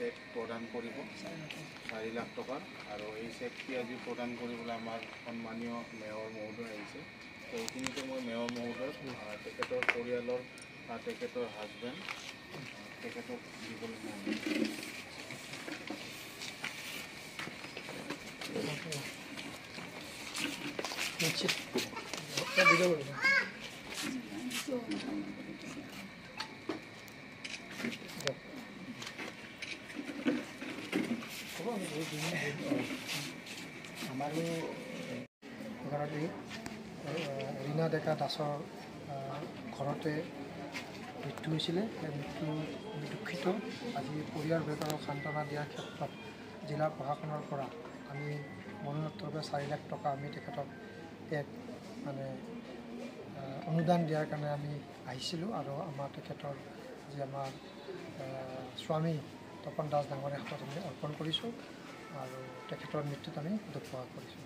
Check প্ৰদান কৰিব 4 লাখ টকাৰ। আৰু এই চেকটি আজি প্ৰদান কৰিবলৈ আমাৰ সন্মানীয় মেয়ৰ মহোদয় আহিছে। এইখিনিতে মই মেয়ৰ মহোদয়, তেখেতৰ পৰিয়ালৰ, তেখেতৰ হাজবেণ্ড, তেখেতক দিবলৈ আমাৰো এগৰাকী ৰীণা ডেকা দাসৰ ঘৰতে মৃত্যু হৈছিলে। সেই মৃত্যু দুখিত। আজি পৰিয়ালবৰ্গক সান্তনা দিয়াৰ ক্ষেত্ৰত জিলা প্ৰশাসনৰ পৰা আমি মৰণোত্তৰভাৱে 4 লাখ টকা আমি তেখেতক এক অনুদান দিয়াৰ কাৰণে আমি আহিছিলোঁ। আৰু আমাৰ তেখেতৰ যি আমাৰ স্বামী তপন দাস ডাঙৰীয়া হাতত আমি অৰ্পণ কৰিছোঁ আৰু তেখেতৰ মৃত্যুত আমি দুখ প্ৰকাশ কৰিছোঁ।